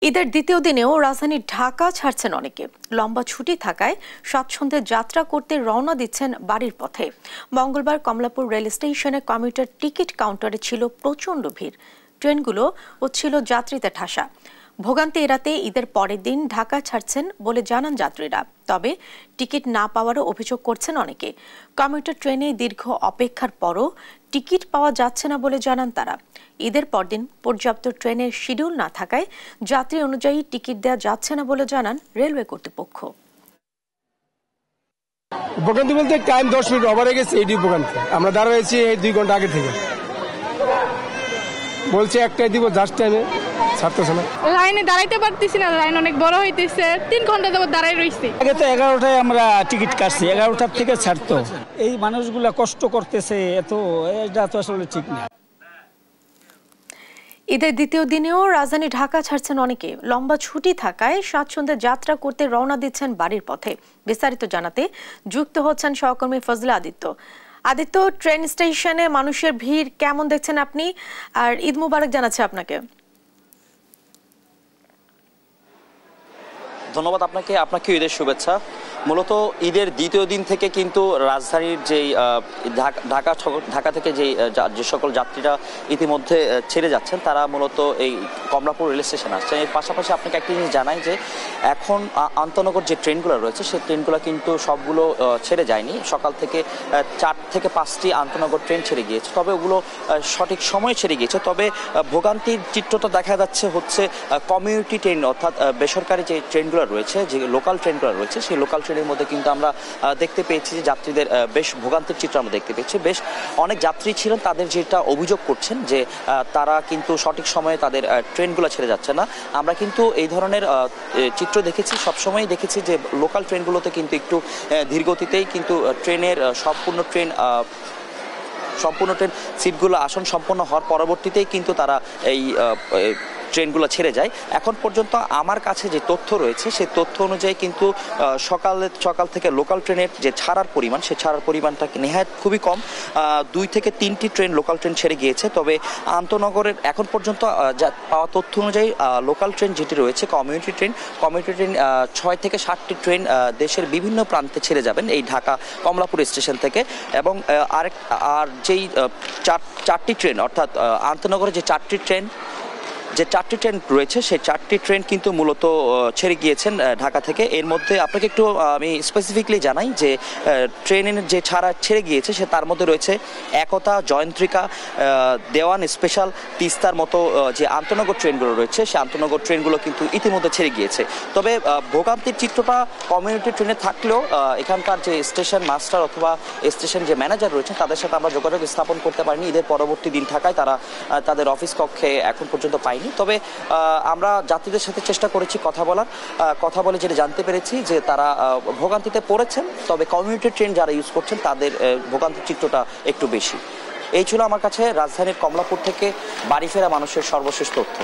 ঈদের দ্বিতীয় দিনেও রাজধানী ঢাকা ছাড়ছেন অনেকে। লম্বা ছুটি থাকায় স্বাচ্ছন্দ্যে যাত্রা করতে রওনা দিচ্ছেন বাড়ির পথে। মঙ্গলবার কমলাপুর রেল স্টেশনে কমিউটার টিকিট কাউন্টারে ছিল প্রচণ্ড ভিড়। ট্রেনগুলো ছিল যাত্রীতে ঠাসা। ভোগান্তি এড়াতে ঈদের পরের দিন ঢাকা ছাড়ছেন বলে জানান যাত্রীরা। তবে টিকিট না পাওয়ারও অভিযোগ করছেন অনেকে। কমিউটার ট্রেনে দীর্ঘ অপেক্ষার পরও টিকিট পাওয়া যাচ্ছে না বলে জানান তারা। ঈদের পরদিন পর্যাপ্ত ট্রেনের শিডিউল না থাকায় যাত্রী অনুযায়ী টিকিট দেওয়া যাচ্ছে না বলে জানান রেলওয়ে কর্তৃপক্ষ। ভোগান্তি বলতে টাইম 10 মিনিট ওভার হয়ে গেছে, এইটি ভোগান্তি। আমরা দাঁড়াইছি 2 ঘন্টা আগে থেকে, বলছে একটাই দিব, জাস্ট টাইমে ছাড়তেছে না। লাইনে দাঁড়াইতে পারতেছি না, লাইন অনেক বড় হইতেছে, 3 ঘন্টা যাবত দাঁড়াই রইছি। আগে তো 11টায় আমরা টিকিট কাটছি, 11টার থেকে ছাড়তো। এই মানুষগুলা কষ্ট করতেছে, এটা তো আসলে ঠিক না। ঈদের দ্বিতীয় দিনেও রাজধানী ঢাকা ছাড়ছেন অনেকে। লম্বা ছুটি থাকায় স্বাচ্ছন্দ্যে যাত্রা করতে রওনা দিচ্ছেন বাড়ির পথে। বিস্তারিত জানাতে যুক্ত হচ্ছেন সহকর্মী ফজলে আদিত্য, ট্রেন স্টেশনে মানুষের ভিড় কেমন দেখছেন আপনি? আর ঈদ মুবারক জানাচ্ছে আপনাকে। ধন্যবাদ আপনাকে ঈদের শুভেচ্ছা। মূলত ঈদের দ্বিতীয় দিন থেকে কিন্তু রাজধানীর যেই ঢাকা থেকে যে সকল যাত্রীরা ইতিমধ্যে ছেড়ে যাচ্ছেন তারা মূলত এই কমলাপুর রেল স্টেশন আসছেন। এর পাশাপাশি আপনাকে একটি জিনিস জানাই যে এখন আন্তনগর যে ট্রেনগুলো রয়েছে সেই ট্রেনগুলো কিন্তু সবগুলো ছেড়ে যায়নি। সকাল থেকে 4 থেকে 5টি আন্তনগর ট্রেন ছেড়ে গিয়েছে, তবে ওগুলো সঠিক সময়ে ছেড়ে গিয়েছে। তবে ভোগান্তির চিত্রটা দেখা যাচ্ছে হচ্ছে কমিউনিটি ট্রেন, অর্থাৎ বেসরকারি যে ট্রেনগুলো রয়েছে, যে লোকাল ট্রেনগুলো রয়েছে, সেই লোকাল ট্রেনের মধ্যে কিন্তু আমরা দেখতে পেয়েছি যে যাত্রীদের বেশ ভোগান্তির চিত্র আমরা দেখতে পেয়েছি। বেশ অনেক যাত্রী ছিলেন, তাদের যেটা অভিযোগ করছেন যে তারা কিন্তু সঠিক সময়ে তাদের ট্রেনগুলো ছেড়ে যাচ্ছে না। আমরা কিন্তু এই ধরনের চিত্র দেখেছি, সবসময় দেখেছি যে লোকাল ট্রেনগুলোতে কিন্তু একটু ধীরগতিতেই কিন্তু ট্রেনের সম্পূর্ণ ট্রেন সিটগুলো আসন সম্পন্ন হওয়ার পরবর্তীতেই কিন্তু তারা এই ট্রেনগুলো ছেড়ে যায়। এখন পর্যন্ত আমার কাছে যে তথ্য রয়েছে সেই তথ্য অনুযায়ী কিন্তু সকাল থেকে লোকাল ট্রেনের যে ছাড়ার পরিমাণ, সেই ছাড়ার পরিমাণটা নেহাত খুবই কম। 2 থেকে 3টি ট্রেন লোকাল ট্রেন ছেড়ে গিয়েছে। তবে আন্তনগরের এখন পর্যন্ত পাওয়া তথ্য অনুযায়ী লোকাল ট্রেন যেটি রয়েছে কমিউনিটি ট্রেন 6 থেকে 7টি ট্রেন দেশের বিভিন্ন প্রান্তে ছেড়ে যাবেন এই ঢাকা কমলাপুর স্টেশন থেকে। এবং যেই 4টি ট্রেন, অর্থাৎ আন্তনগরে যে 4টি ট্রেন রয়েছে সেই 4টি ট্রেন কিন্তু মূলত ছেড়ে গিয়েছেন ঢাকা থেকে। এর মধ্যে আপনাকে একটু আমি স্পেসিফিকলি জানাই যে ট্রেনের যে ছেড়ে গিয়েছে সে তার মধ্যে রয়েছে একতা, জয়ন্ত্রিকা, দেওয়ান স্পেশাল, তিস্তার মতো যে আন্তনগর ট্রেনগুলো রয়েছে সেই আন্তনগর ট্রেনগুলো কিন্তু ইতিমধ্যে ছেড়ে গিয়েছে। তবে ভোগান্তির চিত্রটা কমিউনিটি ট্রেনে থাকলেও এখানকার যে স্টেশন মাস্টার অথবা স্টেশন যে ম্যানেজার রয়েছে তাদের সাথে আমরা যোগাযোগ স্থাপন করতে পারিনি। ঈদের পরবর্তী দিন থাকায় তারা তাদের অফিস কক্ষে এখন পর্যন্ত পায়নি। তবে আমরা যাত্রীদের সাথে চেষ্টা করেছি কথা বলে যেটা জানতে পেরেছি যে তারা ভোগান্তিতে পড়েছেন, তবে কমিউনিটি ট্রেন যারা ইউজ করছেন তাদের ভোগান্তির চিত্রটা একটু বেশি। এই ছিল আমার কাছে রাজধানীর কমলাপুর থেকে বাড়ি ফেরা মানুষের সর্বশেষ তথ্য।